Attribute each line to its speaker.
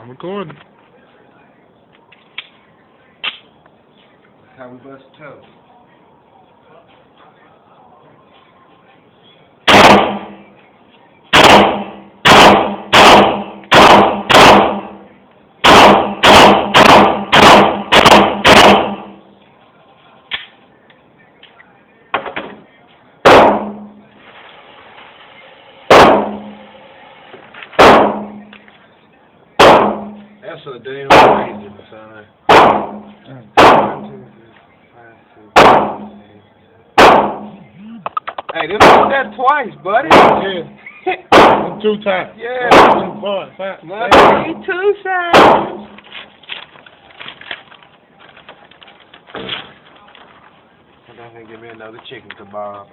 Speaker 1: I'm recording.
Speaker 2: That's how we bust toast.
Speaker 3: That's so damn crazy, son. 1, 2, 3, 4, 5, 6, 7, 8. Hey, them did that twice, buddy.
Speaker 1: Yeah. 2 times.
Speaker 3: Yeah.
Speaker 1: 4, 5, 6.
Speaker 3: Must be 2 times. I'm gonna give me another chicken kebab.